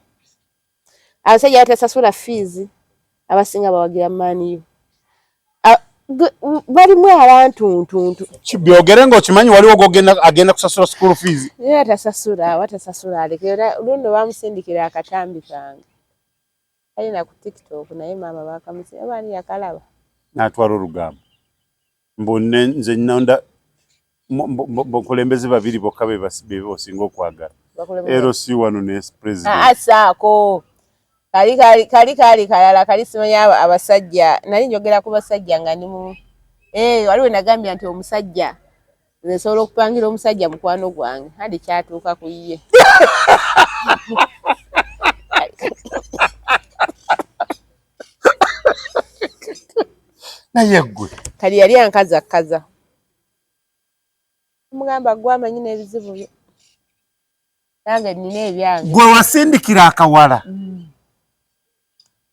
abasajja batasasula fees abasinga bawagira maniyo balimu abantu ntuntu kibyogere ngo kimanyi waliwo agenda kusasula school fees watasasula alekera luno bamusindikira akatambi kange alina ku TikTok naye mama bakamusi abani yakalaba natwala olugamba mbonne nze nnonda bokulembeze babiri bokabe basibe bosinga okwagala LC wano ne president asako kali kalala kali simanya abasajja nali njogera ku basajja nga ni mu waliwo nagambya nti omusajja nsobola okupangira omusajja mukwano gwange hadi kyatuuka ku ye naye gwe kali yali ankaza mugamba gwamanyi n'ebizibu bye nange nina ebyange gwe wasindikira akawala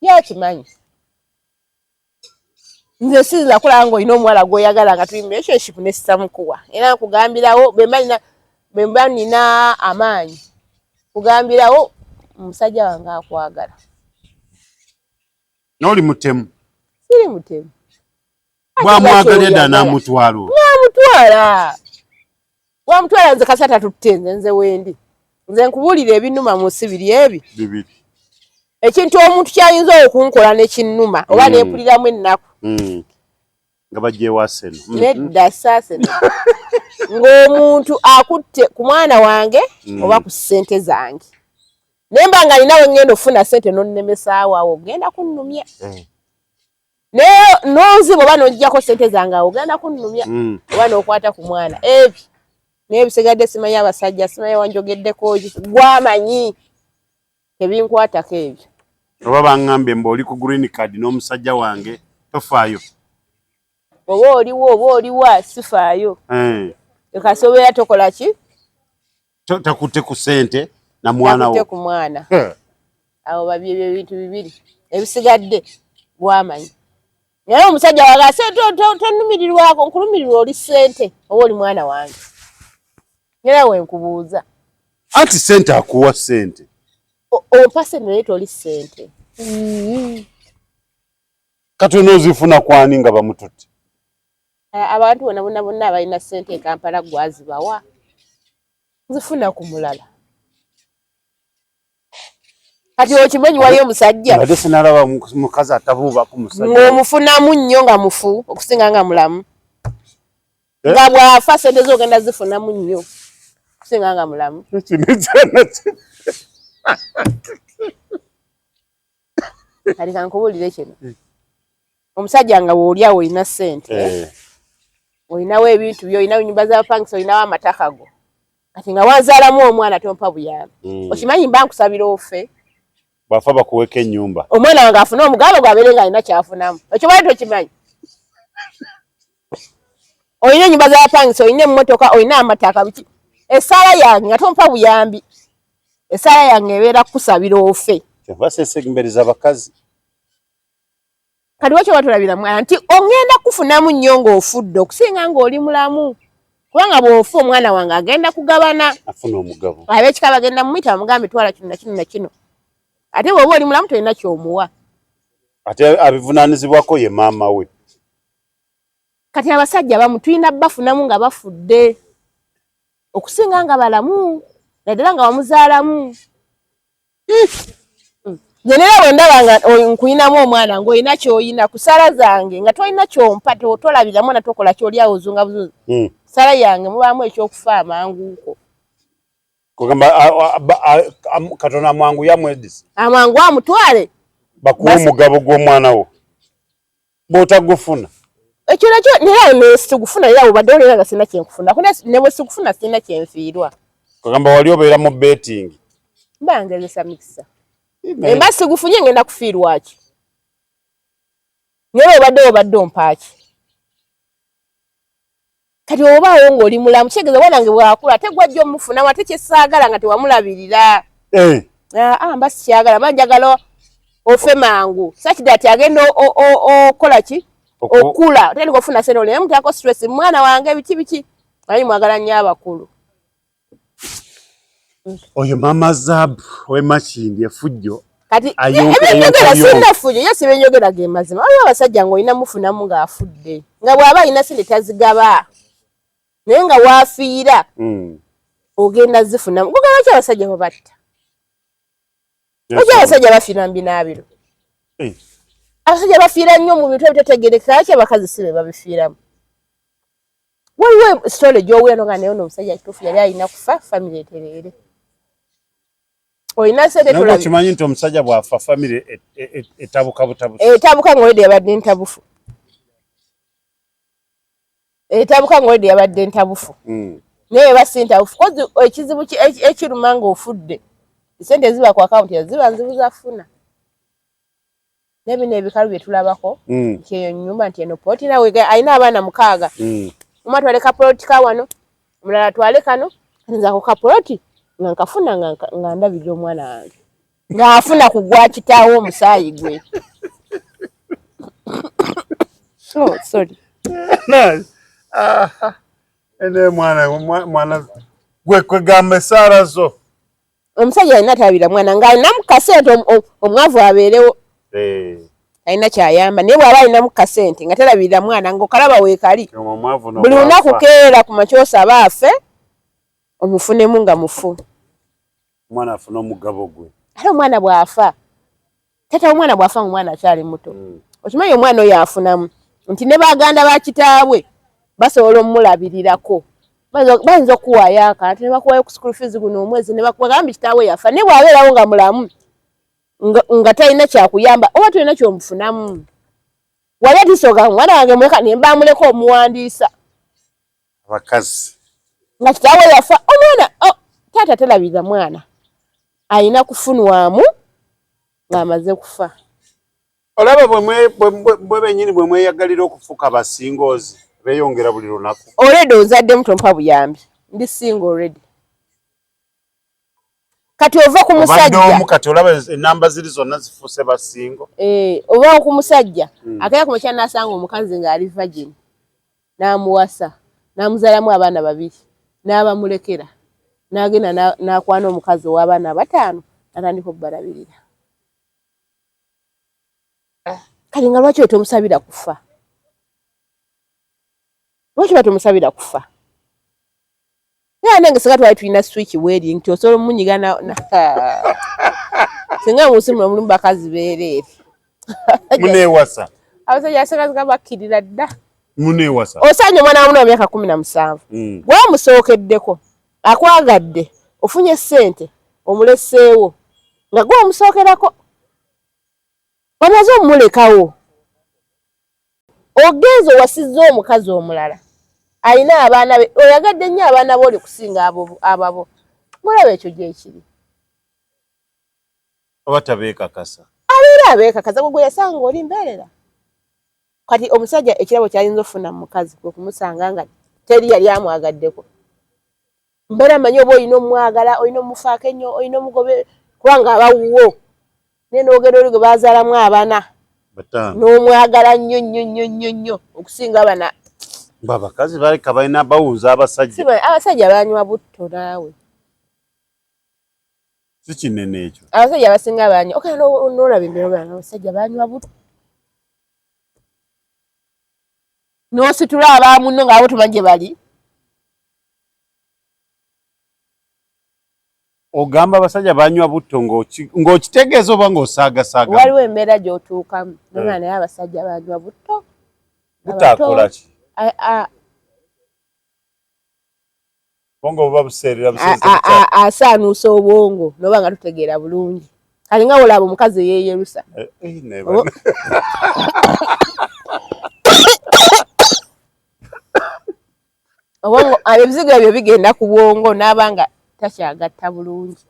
yakimanyi nze sinza kulaba ng'olina omuwala gw'oyagala nga tuli relationship ne sitamukuwa era nkugambirawo bemba nina amaanyi kugambirawo omusajja wange akwagala n'oli mutemu siri mutemu bwamwagalya ddala wamutwala nze kasata tutenze nze wendi nze nkubuulira ebinuma mu nsi biri bibiri ekintu omuntu kyayinza okunkola nekinnuma oba neempuliramu ennaku nga bajjeewo Arsenal nedda Arsenal ng'omuntu akutte ku mwana wange oba ku ssente zange nemba nga ninawe ngenda ofuna ssente nonnemesaawo awo ogenda kunnumya nonziba oba nonjjako ssente zange awo ogenda kunnumya oba n'okwata ku mwana ebyo naye bisigadde simanyi abasajja simanyi wanjogeddeko gwamanyi tebinkwatako ebyo oba baŋŋambye mba oli ku green card n'omusajja wange tofaayo oba oliwa sifaayo ekasobeera tokola ki takutte ku ssente na mwana wo ku mwana awo babye ebintu bibiri ebisigadde gwamanyi naye omusajja wagase tonumirirwako nkulumirirwa oli ssente oba oli mwana wange era wenkubuuza anti ssente akuwa ssente ompa ssente naye toli ssente kati onoozifuna kwani nga bamututte abantu bonna abalina ssente Kampala gwazibawa nzifuna ku mulala kati okimanyi waliyo omusajja badde sinalaba mukazi atabuuba ku musajja ng'omufunamu nnyo nga mufu okusinga nga mulamu nga bwafa ssente zogenda zifunamu nnyo okusinga nga mulamu kati kankubuulire kino omusajja nga woolyawo olina ssente olinawo ebintu byo olinawo ennyumba z'abapangisa olinawo amataka go kati nga wanzaalamu omwana tompa buyambi okimanyi mba nkusabira ofe bafa bakuweka ennyumba omwana wange afune omugambo gwabeere nga alina kyafunamu ekyo bali tokimanyi olina ennyumba z'abapangisa olina emmotoka olina amataka biki essaala yange nga tompa buyambi essaala yange ebeera kukusabira ofe kyova seesembereza abakazi kati wakyo batulabira mwana nti ogenda kufunamu nnyo ng'ofudde okusinga ng'oli mulamu kubanga bw'ofa omwana wange agenda kugabana afuna omugabo ab'ekika bagenda mumuyita bamugambe twala kino nakino nakino ate bw'oba oli mulamu tolina ky'omuwa ate abivunaanyizibwako ye maama we kati abasajja bamu tulina bafunamu nga bafudde okusinga nga balamu naddala nga wamuzaalamu Genera bwendaba nga nkuyinamu omwana ng'olina ky'olina ku ssala zange nga tolina ky'ompa tolabiramu na tokola ky'olyawo ozunga buzuzu ssala yange mubaamu ekyokufa amanguuko kugamba Katonda amangu yamwedisa amangu amutwale bakuwa omugabo gw'omwana wo bw'otagufuna ekyo nakyo naye nesigufuna era obadde olera nga sina kyenkufuna ne bwe sigufuna sina kyenfiirwa kugamba wali obeera mu betting mbangezesa mikisa emba sigufunye ngenda kufiirwa ki naye obadde ompaaki kati obaawo ng'oli mulamu kitegeeza wanange bwakula ate gwajja omufuna ate kyesaagala nga tewamulabirira mba sikyagala banjagala ofe mangu sakida ati agenda okola ki okula ate ngofuna sente naye mutako stress mwana wange biki ali mwagala nnyo abakulu oyo mama Zabu w'Emakindi efujjo kati ebinyogera sinna fujjo yesi ebinyogera ge mazima waliwo abasajja ng'olina mufunamu ng'afudde nga bw'aba alina sente tazigaba naye nga waafiira ogenda zifunamu gugaba ki abasajja babatta ojo abasajja bafiira mu binaabiro abasajja bafiira nnyo mu bintu ebitategerekeka ki abakazi si be babifiiramu waliwo sitole gy'owulira nga naye ono omusajja kituufu yali alina kufa famire etereere olina sente tulabi okimanyi nti omusajja bw'afa famire etabuka butabufu etabuka ng'olidde yabadde ntabufu naye basintabufu kozi ekizibu ekiruma ng'ofudde sente ziba ku akawunti ziba nzibuza funa nebino ebikalu bye tulabako kyeyo nnyumba nti eno pooti nawe alina abaana 6 muma twale kapoloti ka wano omulala twale kano nza ku kapoloti nga nkafuna nga ndabirira omwana wange ng'afuna ku gwa kitaawo omusaayi gwe sorry ene mwana gwe kwegamba esaala zo omusajja alina tabira mwana ng'alinamu kasente omwavu abeerewo alina kyayamba naye bw'aba alinamu kasente nga terabirira mwana ng'okalaba weekali buli lunaku keera ku makyosa aba afe omufunemu nga mufu omwana afuna omugabo gwe ate omwana bw'afa tata omwana bw'afa omwana akyali muto okimanyi omwana oyo afunamu nti ne baganda ba kitaabwe basobola omulabirirako bayinza okuwaayo akantu ne bakuwayo ku school fees guno omwezi ne bakugamba kitaawe yafa ne bw'abeerawo nga mulamu nga talina kyakuyamba oba tolina kyomufunamu wali atisoka mwana wange muleka ne mbamuleka omuwandiisa abakazi nga kitaawe yafa omwana taata talabirira mwana alina kufunwamu ng'amaze kufa olaba bwe bennyini bwe mweyagalira okufuuka basingoozi beeyongera buli lunaku already onzadde muto mpa buyambi ndi single already kati ova ku musajja kati olaba enamba ziri zonna zifuuse basingo oba ku musajja akaya ku makya n'asanga omukazi ng'ali virgin n'amuwasa n'amuzaalamu abaana 2 n'abamulekera n'agenda n'akwana omukazi ow'abaana 5 n'atandika okubalabirira kati nga lwaki tomusabira kufa lwaki batomusabira kufa naye nange singa twali tulina switch wedding nti osobola omunyiga singa munsi muno mulimu bakazi beereere muneewasa abasajja asagaziga bakkirira dda muneewasa osaanye omwana wamu wa myaka 17 gwamusookeddeko akwagadde ofunye ssente omuleseewo nga gwe omusookerako wamaze omulekawo ogenze owasizza omukazi omulala alina abaana be oyagadde nnyo abaana be oli kusinga ababo mulaba ekyo gyekiri oba tabeekakasa abeera abeekakasa gwe yasanga oli mbeerera kati omusajja ekirabo kyayinza ofuna mu mukazi kwe kumusanga nga teri yali amwagaddeko mbeera manyi oba olina omwagala olina omufaako ennyo olina omugobe kubanga abawuwo naye n'ogenda oli gwe baazaalamu abaana n'omwagala nnyo okusinga bana abakazi baleka balina bawuuza abasajja banywa butto naawe si kinene ekyo abasajja abasinga banywa okala n'olaba embeera abasajja banywa butto n'ositula abaamunno ng'abo tumanyi gye bali ogamba abasajja banywa butto ng'okitegeeza oba ng'osaagasaaga waliwo embeera gy'otuukamu naye abasajja banywa butto butaakola ki bongo buba buseerera asaanuusa obwongo noba nga tutegeera bulungi Kalinga olaba omukazi ye Yerusa. Never. Obongo ebizigo ebyo bigenda ku bwongo n'abanga takyagatta bulungi.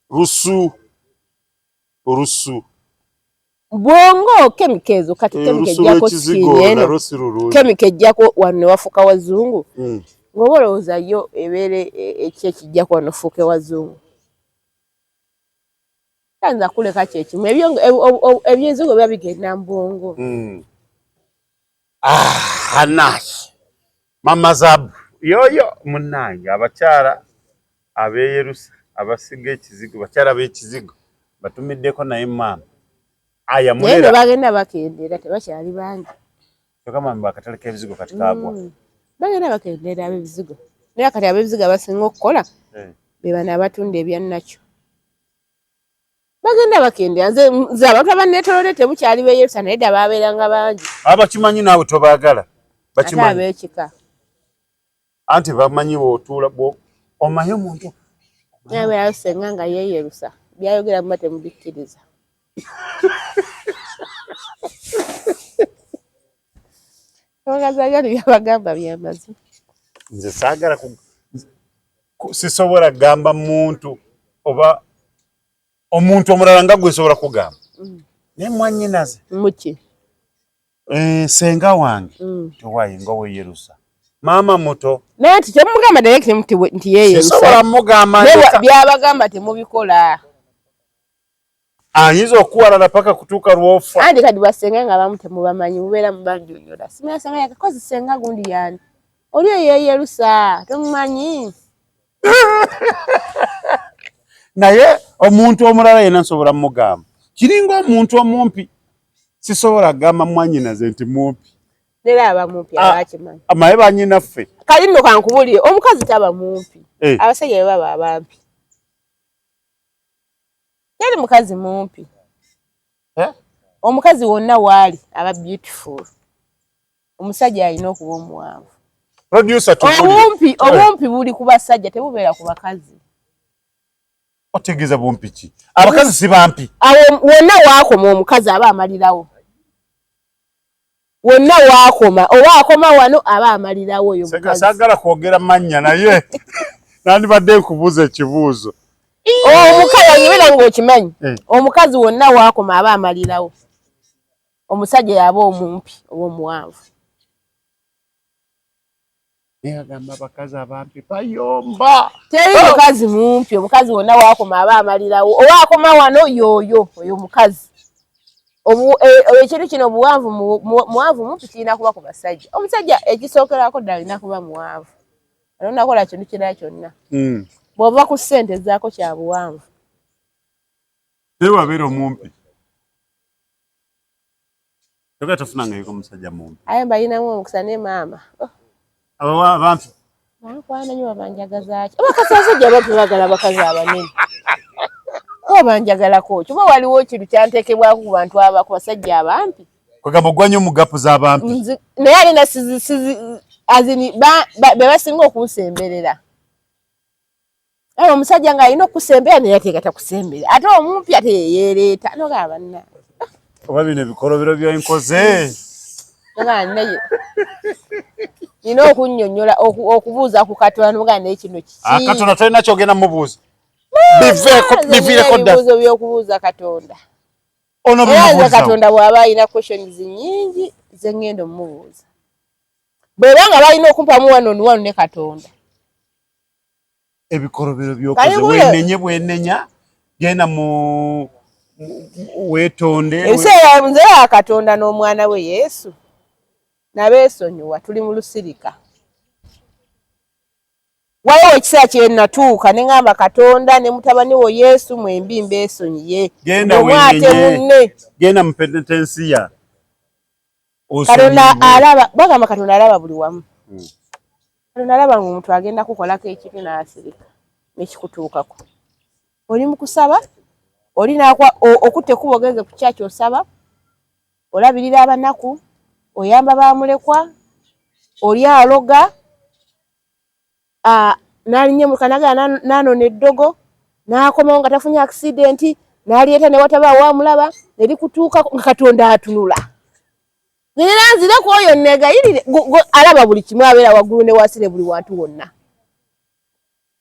Rusu. Bwongo kemikezo kati kemikejjako sikinyeno. Kemikejjako wano wafuka wazungu. Ngobolooza yo ebere ekijjako wano fuke wazungu. Kanza kuleka kyekimu ebyezigo biba bigenda mu bwongo. Anash. Mama Zabu. Yoyo munange abakyala abeyerusa abasiga ekizigo bakyala b'ekizigo batumiddeko naye mama. Aya mulera. Naye bagenda bakendera tebakyali bangi. Kama mbakatale k'ebizigo kati kaagwa. Bagenda bakendera ab'ebizigo. Naye kati ab'ebizigo abasinga okukola be bano abatunda ebyannakyo. Bagenda bakendera nze abantu abanneetolodde tebukyali beyerusa naye dda baabeeranga bangi. Abakimanyi naawe tobaagala. Bakimanyi. Ate ab'ekika. Anti bamanyi bw'otuula omanyi omuntu. Nawe yasenga nga yeyerusa. Byayogera mumate mubikkiriza. Abagazagala byabagamba byamazi. Nze saagala sisobola gamba muntu oba omuntu omulala nga gwe sobola kugamba. Naye mwannyinaze. Muki? Senga wange. Tewaayi nga we Yerusa. Mama muto. Naye nti temugamba direct nti yeyerusa. Sisobola mugamba. Byabagamba temubikola. Ayinza okuwalala paka kutuuka lw'ofa. Andi kati basenga nga abamu temubamanyi mubeera mubanjonyola. Simanya senga yakakozi senga gundi yani. Oli ye Yerusa tomumanyi. Naye omuntu omulala yena nsobola mugamba. Kiringa omuntu omumpi. Sisobola gamba mwannyinaze nti mumpi. Nera aba mumpi abakimanyi. Amaye bannyinaffe. Kali nno kankubulire omukazi taba mumpi. Abasajja baba abampi. Yali mukazi mumpi. Omukazi wonna waali aba beautiful. Omusajja alina okuba omuwanvu. Producer obumpi buli ku basajja tebubeera ku bakazi. Otegeeza bumpi ki? Abakazi si bampi. Wonna waakoma omukazi aba amalirawo. Wonna waakoma oba akoma wano aba amalirawo oyo mukazi. Saagala kwogera mannya naye nandibadde nkubuuza ekibuuzo. Omukazi nyibera ng'okimanyi. Omukazi wonna waakoma aba amalirawo. Omusajja yaba omumpi oba omuwanvu. Agamba abakazi abampi bayomba. Teri mukazi mumpi, omukazi wonna waakoma aba amalirawo. Oba akoma wano yoyo oyo mukazi. Ekintu kino obuwanvu muwanvu mumpi kirina kuba ku basajja. Omusajja ekisookerako ddala alina kuba muwanvu. Alinakola kintu kirala kyonna. Bw'ova ku ssente zaako kya buwanvu. Naye wabeera omumpi. Toga tofunangayiko omusajja mumpi. Aye mbalinamu omukisa ne maama. Abampi. Bankwana nnyo babanjagaza ki? Abakazi abasajja abampi baagala abakazi abanene. Banjagalako ki? Oba waliwo kintu kyanteekebwako ku bantu ku basajja abampi. Kwegamba ogwanya omugapu z'abampi. Naye alina azini be basinga okusemberera. Omusajja ng'alina okusembera naye ateekata kusembera. Ate omumpi ate yeereeta. Nogaba banna. Oba bino ebikolobero by'enkoze. Naye nina okunnyonnyola okubuuza ku Katonda n'ogamba naye kino kiki. Katonda tolina kyogenda mubuuza. Biviireko ddala. Ebibuuzo by'okubuuza Katonda. Ono bibuuza Katonda bw'aba alina questions nnyingi ze ngenda omubuuza. Bw'eba nga balina okumpamu wano ne Katonda. Ebikolobero by'okoze bwenenya genda mu weetonde. Ebiseera nze Katonda n'omwana we Yesu nabeesonyiwa tuli mu lusirika. Waliwo ekiseera kye natuuka ne ngamba Katonda ne mutabani wo Yesu mwembi mbeesonyiye. Genda mu penitensiya. Katonda alaba, bagamba Katonda alaba buli wamu. Katonda alaba ng'omuntu agenda kukolako ekintu n'asirika n'ekikutuukako. Oli mu kusaba, oli okutte ekkubo ogenze ku kyaki osaba, olabirira abanaku, oyamba baamulekwa, oli aloga, n'alinnye mu kanagala n'anona eddogo, n'akomawo nga tafunye akisidenti, n'aleeta ne wataba wamulaba ne likutuuka Katonda atunula nera nzire ku oyo negayirire alaba buli kimu abeera waggulu ne wansi ne buli wantu wonna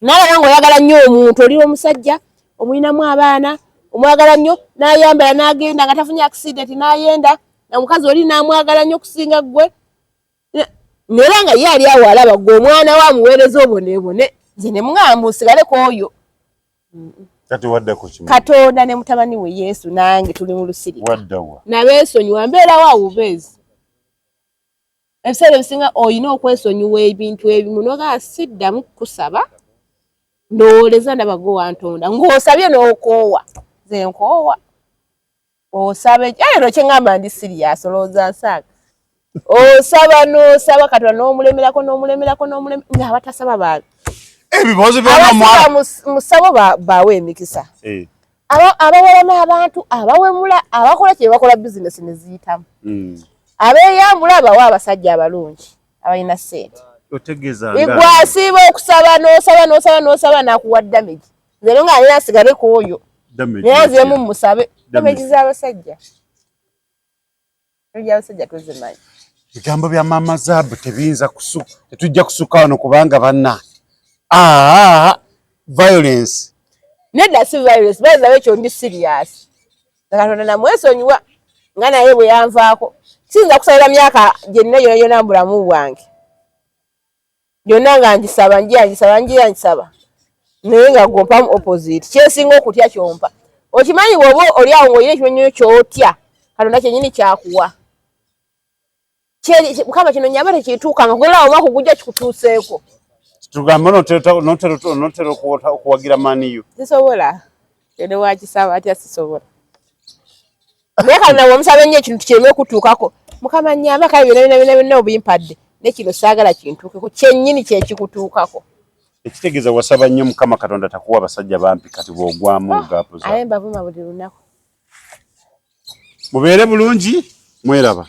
naye ngo oyagala nnyo omuntu oli omusajja omuyinamu abaana omwagala nnyo n'ayambala n'agenda nga tafunye accident n'ayenda na mukazi oli n'amwagala nnyo kusinga ggwe nera nga ye ali awo alaba gwe omwana wa muweereza oboneebone nze ne mugamba osigale ku oyo kati wadda ku kimu Katonda ne mutabani we Yesu nange tuli mu lusirika waddawa nabeesonyiwa mbeerawo awo bubeezi ebiseera ebisinga olina okwesonyiwa ebintu ebimu nogaa siddamu kusaba ndooleza ndabagwe wantonda ng'osabye n'okoowa nze nkoowa osabe ero kyengamba ndi sirias olowooza nsaaga osaba n'osaba Katonda n'omulemerako ng'abatasaba baabe ebibozi by'omwana musabo baawe emikisa abawalana abantu abawemula abakola kye bakola bizinesi ne ziyitamu abeeyambula abawa abasajja abalungi abalina ssente igwasiiba okusaba n'osaba n'akuwa damage nze nga alina asigale ku oyo naye aziremu musabe damage z'abasajja abasajja tuzimanyi bigambo bya Mama Zabu tetujja kusuka wano kubanga banna violence nedda si violence bazawe ekyo ndi serious Katonda namwesonyiwa nga naye bwe yanvaako sinza kusalira myaka gyenna yonna mbulamu bwange byonna nga ngisaba naye nga gompamu opposite kyesinga okutya kyompa okimanyi bw'oba oli awo ng'olina ekimenyero ky'otya Katonda kyennyini kyakuwa Mukama kino nyamba tekituukanga kugeraawo omwaka ogujja kikutuuseeko tugamba notera okuwagira maniyo sisobola ene wakisaba atya sisobola naye Katonda bw'omusaba ennyo ekintu kireme okutuukako Mukama nyamba kale byonna obimpadde nekino saagala kintuukeko kyennyini kyekikutuukako ekitegeeza wasaba nnyo Mukama Katonda takuwa abasajja bampi kati bw'ogwamu gapuza aye mbavuma buli lunaku mubeere bulungi mweraba